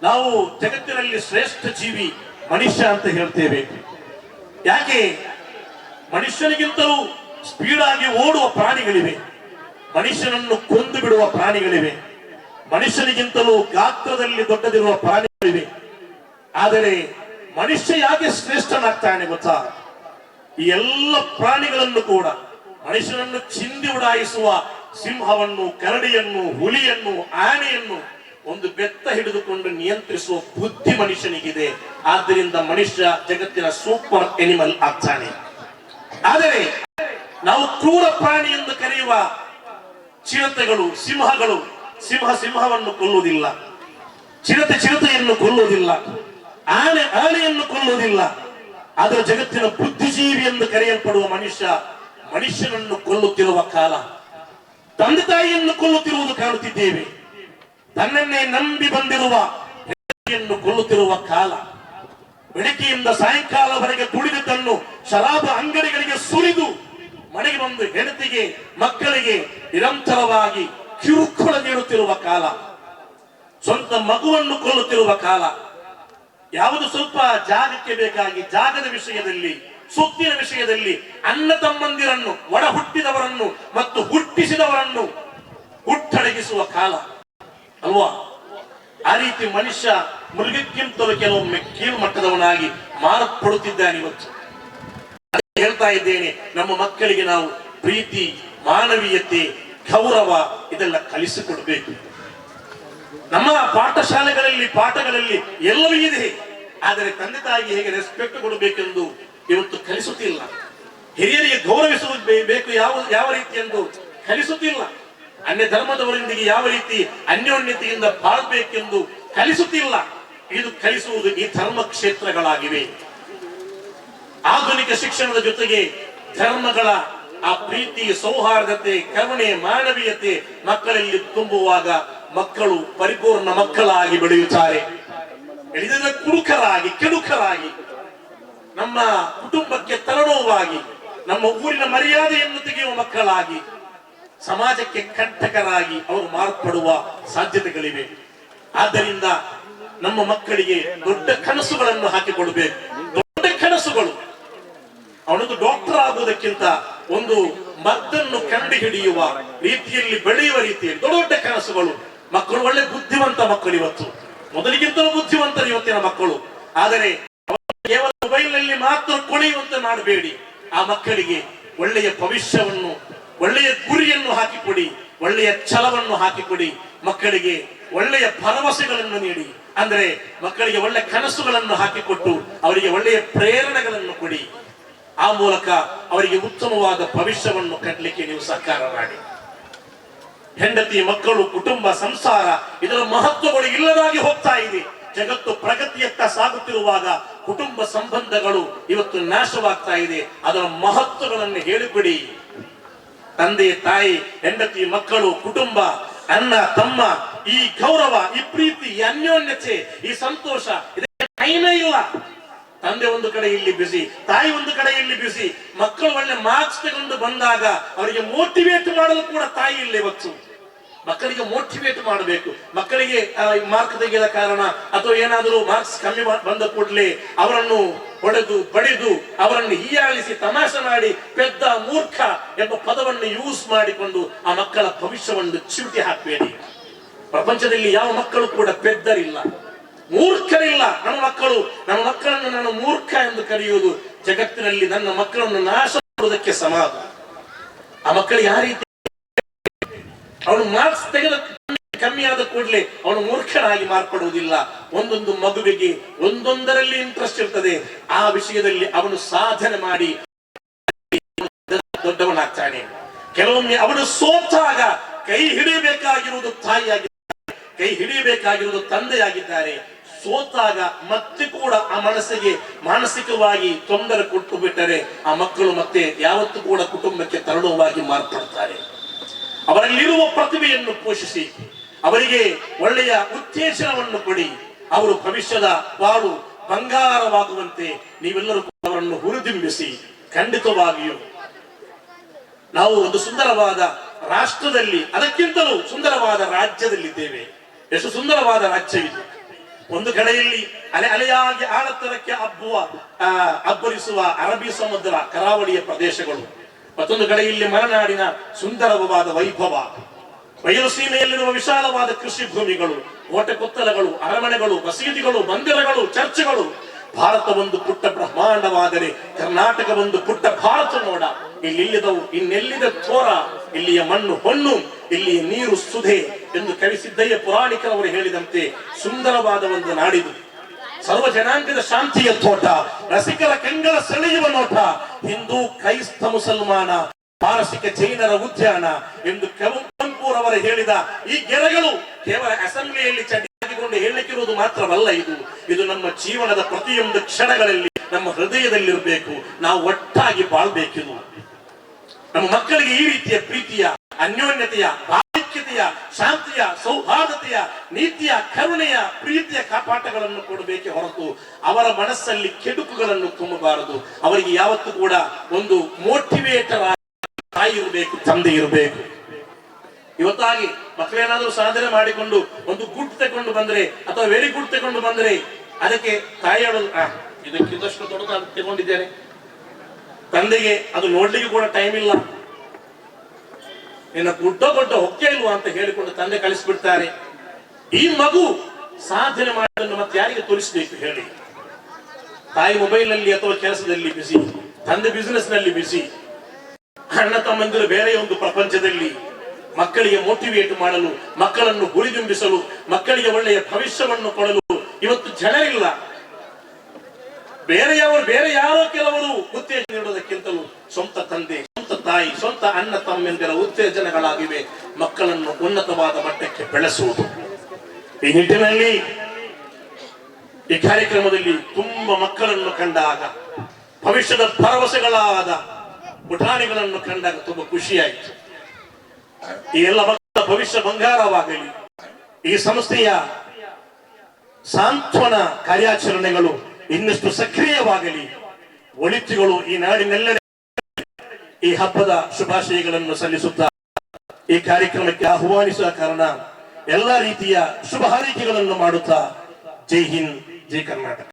ನಾವು ಜಗತ್ತಿನಲ್ಲಿ ಶ್ರೇಷ್ಠ ಜೀವಿ ಮನುಷ್ಯ ಅಂತ ಹೇಳ್ತೇವೆ. ಯಾಕೆ? ಮನುಷ್ಯನಿಗಿಂತಲೂ ಸ್ಪೀಡ್ ಆಗಿ ಓಡುವ ಪ್ರಾಣಿಗಳಿವೆ, ಮನುಷ್ಯನನ್ನು ಕೊಂದು ಬಿಡುವ ಪ್ರಾಣಿಗಳಿವೆ, ಮನುಷ್ಯನಿಗಿಂತಲೂ ಗಾತ್ರದಲ್ಲಿ ದೊಡ್ಡದಿರುವ ಪ್ರಾಣಿಗಳಿವೆ. ಆದರೆ ಮನುಷ್ಯ ಯಾಕೆ ಶ್ರೇಷ್ಠನಾಗ್ತಾನೆ ಗೊತ್ತಾ? ಈ ಎಲ್ಲ ಪ್ರಾಣಿಗಳನ್ನು ಕೂಡ, ಮನುಷ್ಯನನ್ನು ಚಿಂದಿ ಉಡಾಯಿಸುವ ಸಿಂಹವನ್ನು, ಕರಡಿಯನ್ನು, ಹುಲಿಯನ್ನು, ಆನೆಯನ್ನು ಒಂದು ಬೆತ್ತ ಹಿಡಿದುಕೊಂಡು ನಿಯಂತ್ರಿಸುವ ಬುದ್ಧಿ ಮನುಷ್ಯನಿಗಿದೆ. ಆದ್ದರಿಂದ ಮನುಷ್ಯ ಜಗತ್ತಿನ ಸೂಪರ್ ಎನಿಮಲ್ ಆಗ್ತಾನೆ. ಆದರೆ ನಾವು ಕ್ರೂರ ಪ್ರಾಣಿ ಎಂದು ಕರೆಯುವ ಚಿರತೆಗಳು, ಸಿಂಹವನ್ನು ಕೊಲ್ಲುವುದಿಲ್ಲ, ಚಿರತೆಯನ್ನು ಕೊಲ್ಲುವುದಿಲ್ಲ, ಆನೆಯನ್ನು ಕೊಲ್ಲುವುದಿಲ್ಲ. ಆದರೆ ಜಗತ್ತಿನ ಬುದ್ಧಿಜೀವಿ ಎಂದು ಕರೆಯಲ್ಪಡುವ ಮನುಷ್ಯನನ್ನು ಕೊಲ್ಲುತ್ತಿರುವ ಕಾಲ, ತಂದೆ ತಾಯಿಯನ್ನು ಕೊಲ್ಲುತ್ತಿರುವುದು ಕಾಣುತ್ತಿದ್ದೇವೆ. ತನ್ನನ್ನೇ ನಂಬಿ ಬಂದಿರುವ ಹೆಂಡತಿಯನ್ನು ಕೊಲ್ಲುತ್ತಿರುವ ಕಾಲ, ಬೆಳಗ್ಗೆಯಿಂದ ಸಾಯಂಕಾಲವರೆಗೆ ದುಡಿದದ್ದನ್ನು ಶರಾಬ ಅಂಗಡಿಗಳಿಗೆ ಸುರಿದು ಮನೆಗೆ ಬಂದು ಹೆಂಡತಿಗೆ, ಮಕ್ಕಳಿಗೆ ನಿರಂತರವಾಗಿ ಕಿರುಕುಳ ನೀಡುತ್ತಿರುವ ಕಾಲ, ಸ್ವಂತ ಮಗುವನ್ನು ಕೊಲ್ಲುತ್ತಿರುವ ಕಾಲ. ಯಾವುದು ಸ್ವಲ್ಪ ಜಾಗಕ್ಕೆ ಬೇಕಾಗಿ ಜಾಗದ ವಿಷಯದಲ್ಲಿ, ಸೊತ್ತಿನ ವಿಷಯದಲ್ಲಿ ಅಣ್ಣ ತಮ್ಮಂದಿರನ್ನು, ಒಡ ಹುಟ್ಟಿದವರನ್ನು ಮತ್ತು ಹುಟ್ಟಿಸಿದವರನ್ನು ಹುಟ್ಟಡಗಿಸುವ ಕಾಲ ಅಲ್ವಾ? ಆ ರೀತಿ ಮನುಷ್ಯ ಮೃಗಕ್ಕಿಂತಲೂ ಕೆಲವೊಮ್ಮೆ ಕೀಳು ಮಟ್ಟದವನಾಗಿ ಮಾರ್ಪಡುತ್ತಿದ್ದಾನೆ. ಇವತ್ತು ಹೇಳ್ತಾ ಇದ್ದೇನೆ, ನಮ್ಮ ಮಕ್ಕಳಿಗೆ ನಾವು ಪ್ರೀತಿ, ಮಾನವೀಯತೆ, ಗೌರವ ಇದೆಲ್ಲ ಕಲಿಸಿಕೊಡ್ಬೇಕು. ನಮ್ಮ ಪಾಠಗಳಲ್ಲಿ ಎಲ್ಲವೂ ಇದೆ. ಆದರೆ ತಂದೆ ತಾಯಿಗೆ ಹೇಗೆ ರೆಸ್ಪೆಕ್ಟ್ ಕೊಡಬೇಕೆಂದು ಇವತ್ತು ಕಲಿಸುತ್ತಿಲ್ಲ. ಹಿರಿಯರಿಗೆ ಗೌರವಿಸುವುದು ಬೇಕು ಯಾವ ರೀತಿ ಎಂದು ಕಲಿಸುತ್ತಿಲ್ಲ. ಅನ್ಯ ಧರ್ಮದವರೊಂದಿಗೆ ಯಾವ ರೀತಿ ಅನ್ಯೋನ್ಯತೆಯಿಂದ ಬಾಳ್ಬೇಕೆಂದು ಕಲಿಸುತ್ತಿಲ್ಲ. ಇದು ಕಲಿಸುವುದು ಈ ಧರ್ಮ ಕ್ಷೇತ್ರಗಳಾಗಿವೆ. ಆಧುನಿಕ ಶಿಕ್ಷಣದ ಜೊತೆಗೆ ಧರ್ಮಗಳ ಆ ಪ್ರೀತಿ, ಸೌಹಾರ್ದತೆ, ಕರುಣೆ, ಮಾನವೀಯತೆ ಮಕ್ಕಳಲ್ಲಿ ತುಂಬುವಾಗ ಮಕ್ಕಳು ಪರಿಪೂರ್ಣ ಮಕ್ಕಳಾಗಿ ಬೆಳೆಯುತ್ತಾರೆ. ಎಳಿದರೆ ಕುಡುಕರಾಗಿ, ಕೆಡುಕರಾಗಿ, ನಮ್ಮ ಕುಟುಂಬಕ್ಕೆ ತಲೆನೋವಾಗಿ, ನಮ್ಮ ಊರಿನ ಮರ್ಯಾದೆಯನ್ನು ತೆಗೆಯುವ ಮಕ್ಕಳಾಗಿ, ಸಮಾಜಕ್ಕೆ ಕಂಟಕರಾಗಿ ಅವರು ಮಾರ್ಪಡುವ ಸಾಧ್ಯತೆಗಳಿವೆ. ಆದ್ದರಿಂದ ನಮ್ಮ ಮಕ್ಕಳಿಗೆ ದೊಡ್ಡ ಕನಸುಗಳನ್ನು ಹಾಕಿಕೊಡಬೇಕು. ದೊಡ್ಡ ಕನಸುಗಳು. ಅವನೊಂದು ಡಾಕ್ಟರ್ ಆಗುವುದಕ್ಕಿಂತ ಒಂದು ಮದ್ದನ್ನು ಕಂಡು ಹಿಡಿಯುವ ರೀತಿಯಲ್ಲಿ ಬೆಳೆಯುವ ರೀತಿಯಲ್ಲಿ ದೊಡ್ಡ ದೊಡ್ಡ ಕನಸುಗಳು. ಮಕ್ಕಳು ಒಳ್ಳೆ ಬುದ್ಧಿವಂತ ಮಕ್ಕಳು ಇವತ್ತು, ಮೊದಲಿಗಿಂತಲೂ ಬುದ್ಧಿವಂತರು ಇವತ್ತಿನ ಮಕ್ಕಳು. ಆದರೆ ಕೇವಲ ಮೊಬೈಲ್ನಲ್ಲಿ ಮಾತ್ರ ಕೊಳೆಯುವಂತೆ ಮಾಡಬೇಡಿ. ಆ ಮಕ್ಕಳಿಗೆ ಒಳ್ಳೆಯ ಭವಿಷ್ಯವನ್ನು, ಒಳ್ಳೆಯ ಗುರಿಯನ್ನು ಹಾಕಿಕೊಡಿ, ಒಳ್ಳೆಯ ಛಲವನ್ನು ಹಾಕಿಕೊಡಿ. ಮಕ್ಕಳಿಗೆ ಒಳ್ಳೆಯ ಭರವಸೆಗಳನ್ನು ನೀಡಿ, ಅಂದ್ರೆ ಮಕ್ಕಳಿಗೆ ಒಳ್ಳೆಯ ಕನಸುಗಳನ್ನು ಹಾಕಿಕೊಟ್ಟು ಅವರಿಗೆ ಒಳ್ಳೆಯ ಪ್ರೇರಣೆಗಳನ್ನು ಕೊಡಿ. ಆ ಮೂಲಕ ಅವರಿಗೆ ಉತ್ತಮವಾದ ಭವಿಷ್ಯವನ್ನು ಕಟ್ಟಲಿಕ್ಕೆ ನೀವು ಸಹಕಾರ ಮಾಡಿ. ಹೆಂಡತಿ, ಮಕ್ಕಳು, ಕುಟುಂಬ, ಸಂಸಾರ ಇದರ ಮಹತ್ವಗಳು ಇಲ್ಲದಾಗಿ ಹೋಗ್ತಾ ಇದೆ. ಜಗತ್ತು ಪ್ರಗತಿಯತ್ತ ಸಾಗುತ್ತಿರುವಾಗ ಕುಟುಂಬ ಸಂಬಂಧಗಳು ಇವತ್ತು ನಾಶವಾಗ್ತಾ ಇದೆ. ಅದರ ಮಹತ್ವಗಳನ್ನು ಹೇಳಿಬಿಡಿ. ತಂದೆ, ತಾಯಿ, ಹೆಂಡತಿ, ಮಕ್ಕಳು, ಕುಟುಂಬ, ಅಣ್ಣ, ತಮ್ಮ, ಈ ಗೌರವ, ಈ ಪ್ರೀತಿ, ಈ ಅನ್ಯೋನ್ಯತೆ, ಈ ಸಂತೋಷ ಇದಕ್ಕೆ ಟೈಮೇ ಇಲ್ಲ. ತಂದೆ ಒಂದು ಕಡೆ ಇಲ್ಲಿ ಬಿಸಿ, ತಾಯಿ ಒಂದು ಕಡೆ ಇಲ್ಲಿ ಬಿಸಿ. ಮಕ್ಕಳು ಒಳ್ಳೆ ಮಾರ್ಕ್ಸ್ ತಗೊಂಡು ಬಂದಾಗ ಅವರಿಗೆ ಮೋಟಿವೇಟ್ ಮಾಡಲು ಕೂಡ ತಾಯಿ ಇಲ್ಲ ಇವತ್ತು. ಮಕ್ಕಳಿಗೆ ಮೋಟಿವೇಟ್ ಮಾಡಬೇಕು. ಮಕ್ಕಳಿಗೆ ಮಾರ್ಕ್ ತೆಗೆದ ಕಾರಣ ಅಥವಾ ಏನಾದರೂ ಮಾರ್ಕ್ಸ್ ಕಮ್ಮಿ ಬಂದ ಕೂಡಲೇ ಅವರನ್ನು ಹೊಡೆದು ಬಡಿದು ಅವರನ್ನು ಹೀಯಾಳಿಸಿ ತಮಾಷೆ ಮಾಡಿ ಪೆದ್ದ, ಮೂರ್ಖ ಎಂಬ ಪದವನ್ನು ಯೂಸ್ ಮಾಡಿಕೊಂಡು ಆ ಮಕ್ಕಳ ಭವಿಷ್ಯವನ್ನು ಚಿವುಟಿ ಹಾಕಬೇಡಿ. ಪ್ರಪಂಚದಲ್ಲಿ ಯಾವ ಮಕ್ಕಳು ಕೂಡ ಪೆದ್ದರಿಲ್ಲ, ಮೂರ್ಖರಿಲ್ಲ. ನಮ್ಮ ಮಕ್ಕಳನ್ನು ನಾನು ಮೂರ್ಖ ಎಂದು ಕರೆಯುವುದು ಜಗತ್ತಿನಲ್ಲಿ ನನ್ನ ಮಕ್ಕಳನ್ನು ನಾಶ ಮಾಡುವುದಕ್ಕೆ ಸಮಾನ. ಆ ಮಕ್ಕಳಿಗೆ ಆ ರೀತಿ ಅವನು ಮಾರ್ಕ್ಸ್ ತೆಗೆದ ಕಮ್ಮಿ ಆದ ಕೂಡಲೇ ಅವನು ಮೂರ್ಖನಾಗಿ ಮಾರ್ಪಡುವುದಿಲ್ಲ. ಒಂದೊಂದು ಮಗುವಿಗೆ ಒಂದೊಂದರಲ್ಲಿ ಇಂಟ್ರೆಸ್ಟ್ ಇರ್ತದೆ. ಆ ವಿಷಯದಲ್ಲಿ ಅವನು ಸಾಧನೆ ಮಾಡಿ ದೊಡ್ಡವನಾಗ್ತಾನೆ. ಕೆಲವೊಮ್ಮೆ ಅವನು ಸೋತಾಗ ಕೈ ಹಿಡಿಯಬೇಕಾಗಿರುವುದು ತಾಯಿಯಾಗಿದ್ದಾರೆ, ಕೈ ಹಿಡಿಯಬೇಕಾಗಿರುವುದು ತಂದೆಯಾಗಿದ್ದಾರೆ. ಸೋತಾಗ ಮತ್ತೆ ಕೂಡ ಆ ಮನಸ್ಸಿಗೆ ಮಾನಸಿಕವಾಗಿ ತೊಂದರೆ ಕೊಟ್ಟು ಬಿಟ್ಟರೆ ಆ ಮಕ್ಕಳು ಮತ್ತೆ ಯಾವತ್ತೂ ಕೂಡ ಕುಟುಂಬಕ್ಕೆ ತರುಣವಾಗಿ ಮಾರ್ಪಡ್ತಾರೆ. ಅವರಲ್ಲಿರುವ ಪ್ರತಿಭೆಯನ್ನು ಪೋಷಿಸಿ ಅವರಿಗೆ ಒಳ್ಳೆಯ ಉತ್ತೇಜನವನ್ನು ಕೊಡಿ. ಅವರು ಭವಿಷ್ಯದ ಬಾಳು ಬಂಗಾರವಾಗುವಂತೆ ನೀವೆಲ್ಲರೂ ಅವರನ್ನು ಹುರಿದುಂಬಿಸಿ. ಖಂಡಿತವಾಗಿಯೂ ನಾವು ಒಂದು ಸುಂದರವಾದ ರಾಷ್ಟ್ರದಲ್ಲಿ, ಅದಕ್ಕಿಂತಲೂ ಸುಂದರವಾದ ರಾಜ್ಯದಲ್ಲಿದ್ದೇವೆ. ಎಷ್ಟು ಸುಂದರವಾದ ರಾಜ್ಯವಿದೆ. ಒಂದು ಕಡೆಯಲ್ಲಿ ಅಲೆಯಾಗಿ ಆಳತ್ತರಕ್ಕೆ ಅಬ್ಬರಿಸುವ ಅರಬ್ಬಿ ಸಮುದ್ರ ಕರಾವಳಿಯ ಪ್ರದೇಶಗಳು, ಮತ್ತೊಂದು ಕಡೆಯಲ್ಲಿ ಮಲೆನಾಡಿನ ಸುಂದರವಾದ ವೈಭವ, ಬಯಲು ಸೀಮೆಯಲ್ಲಿರುವ ವಿಶಾಲವಾದ ಕೃಷಿ ಭೂಮಿಗಳು, ಕೋಟೆಕೊತ್ತಲಗಳು, ಅರಮನೆಗಳು, ಮಸೀದಿಗಳು, ಮಂದಿರಗಳು, ಚರ್ಚ್ಗಳು. ಭಾರತ ಒಂದು ಪುಟ್ಟ ಬ್ರಹ್ಮಾಂಡವಾದರೆ ಕರ್ನಾಟಕ ಒಂದು ಪುಟ್ಟ ಭಾರತ ನೋಡ. ಇಲ್ಲಿಲ್ಲದವು ಇನ್ನೆಲ್ಲಿದ ತೋರ, ಇಲ್ಲಿಯ ಮಣ್ಣು ಹೊನ್ನು, ಇಲ್ಲಿಯ ನೀರು ಸುಧೆ ಎಂದು ಕವಿ ಸಿದ್ದಯ್ಯ ಪುರಾಣಿಕರವರು ಹೇಳಿದಂತೆ ಸುಂದರವಾದ ಒಂದು ನಾಡಿದು. ಸರ್ವ ಜನಾಂಗದ ಶಾಂತಿಯ ತೋಟ, ರಸಿಕರ ಕಂಗಳ ಸೆಳೆಯುವ ನೋಟ, ಹಿಂದೂ, ಕ್ರೈಸ್ತ, ಮುಸಲ್ಮಾನ, ಪಾರಸಿಕ, ಜೈನರ ಉದ್ಯಾನ ಎಂದು ಕುವೆಂಪುರವರು ಹೇಳಿದ ಈ ಗೆರೆಗಳು ಕೇವಲ ಅಸೆಂಬ್ಲಿಯಲ್ಲಿ ಚಟಿಯಾಗಿಕೊಂಡು ಹೇಳಲಿಕ್ಕಿರುವುದು ಮಾತ್ರವಲ್ಲ. ಇದು ನಮ್ಮ ಜೀವನದ ಪ್ರತಿಯೊಂದು ಕ್ಷಣಗಳಲ್ಲಿ ನಮ್ಮ ಹೃದಯದಲ್ಲಿರಬೇಕು. ನಾವು ಒಟ್ಟಾಗಿ ಬಾಳ್ಬೇಕಿದು. ನಮ್ಮ ಮಕ್ಕಳಿಗೆ ಈ ರೀತಿಯ ಪ್ರೀತಿಯ, ಅನ್ಯೋನ್ಯತೆಯ, ಭಾವೈಕ್ಯತೆಯ, ಶಾಂತಿಯ, ಸೌಹಾರ್ದತೆಯ, ನೀತಿಯ, ಕರುಣೆಯ, ಪ್ರೀತಿಯ ಕಾಪಾಟಗಳನ್ನು ಕೊಡಬೇಕೆ ಹೊರತು ಅವರ ಮನಸ್ಸಲ್ಲಿ ಕೆಡುಕುಗಳನ್ನು ತುಂಬಬಾರದು. ಅವರಿಗೆ ಯಾವತ್ತೂ ಕೂಡ ಒಂದು ಮೋಟಿವೇಟರ್ ತಾಯಿ ಇರಬೇಕು, ತಂದೆ ಇರಬೇಕು. ಇವತ್ತಾಗಿ ಮಕ್ಕಳೇನಾದ್ರೂ ಸಾಧನೆ ಮಾಡಿಕೊಂಡು ಒಂದು ಗುಡ್ ತಗೊಂಡು ಬಂದ್ರೆ ಅಥವಾ ವೆರಿ ಗುಡ್ ತಗೊಂಡು ಬಂದ್ರೆ ಅದಕ್ಕೆ ತಾಯಿ ಹೇಳೋದು, ಇದಕ್ಕಿಂತಷ್ಟು ದೊಡ್ಡದಾಗಿ ತಗೊಂಡಿದ್ದೇನೆ. ತಂದೆಗೆ ಅದು ನೋಡ್ಲಿಕ್ಕೆ ಕೂಡ ಟೈಮ್ ಇಲ್ಲ. ನಿನ್ನ ದೊಡ್ಡ ಹೊಕ್ಕೆ ಇಲ್ವಾ ಅಂತ ಹೇಳಿಕೊಂಡು ತಂದೆ ಕಳಿಸ್ಬಿಡ್ತಾರೆ. ಈ ಮಗು ಸಾಧನೆ ಮಾಡೋದನ್ನು ಮತ್ತೆ ಯಾರಿಗೆ ತೋರಿಸ್ಬೇಕು ಹೇಳಿ? ತಾಯಿ ಮೊಬೈಲ್ ನಲ್ಲಿ ಅಥವಾ ಕೆಲಸದಲ್ಲಿ ಬಿಸಿ, ತಂದೆ ಬಿಸಿನೆಸ್ ನಲ್ಲಿ ಬಿಸಿ, ಅಣ್ಣ ತಮ್ಮಂದಿರು ಬೇರೆ ಒಂದು ಪ್ರಪಂಚದಲ್ಲಿ. ಮಕ್ಕಳಿಗೆ ಮೋಟಿವೇಟ್ ಮಾಡಲು, ಮಕ್ಕಳನ್ನು ಹುರಿದುಂಬಿಸಲು, ಮಕ್ಕಳಿಗೆ ಒಳ್ಳೆಯ ಭವಿಷ್ಯವನ್ನು ಕೊಡಲು ಇವತ್ತು ಜನರಿಲ್ಲ. ಬೇರೆ ಯಾರೋ ಕೆಲವರು ಉತ್ತೇಜನ ನೀಡುವುದಕ್ಕಿಂತಲೂ ಸ್ವಂತ ತಂದೆ, ಸ್ವಂತ ತಾಯಿ, ಸ್ವಂತ ಅಣ್ಣ ತಮ್ಮಂದಿರ ಉತ್ತೇಜನಗಳಾಗಿವೆ ಮಕ್ಕಳನ್ನು ಉನ್ನತವಾದ ಮಟ್ಟಕ್ಕೆ ಬೆಳೆಸುವುದು. ಈ ನಿಟ್ಟಿನಲ್ಲಿ ಈ ಕಾರ್ಯಕ್ರಮದಲ್ಲಿ ತುಂಬಾ ಮಕ್ಕಳನ್ನು ಕಂಡಾಗ, ಭವಿಷ್ಯದ ಭರವಸೆಗಳಾದ ಪುಟಾಣಿಗಳನ್ನು ಕಂಡಾಗ ತುಂಬಾ ಖುಷಿಯಾಯಿತು. ಈ ಎಲ್ಲ ಮಕ್ಕಳ ಭವಿಷ್ಯ ಬಂಗಾರವಾಗಲಿ. ಈ ಸಂಸ್ಥೆಯ ಸಾಂತ್ವನ ಕಾರ್ಯಾಚರಣೆಗಳು ಇನ್ನಷ್ಟು ಸಕ್ರಿಯವಾಗಲಿ. ಒಳಿತುಗಳು ಈ ನಾಡಿನೆಲ್ಲೆಡೆ ಈ ಹಬ್ಬದ ಶುಭಾಶಯಗಳನ್ನು ಸಲ್ಲಿಸುತ್ತಾ ಈ ಕಾರ್ಯಕ್ರಮಕ್ಕೆ ಆಹ್ವಾನಿಸುವ ಕಾರಣ ಎಲ್ಲ ರೀತಿಯ ಶುಭ ಹಾರೈಕೆಗಳನ್ನು ಮಾಡುತ್ತಾ ಜೈ ಹಿಂದ್, ಜೈ ಕರ್ನಾಟಕ.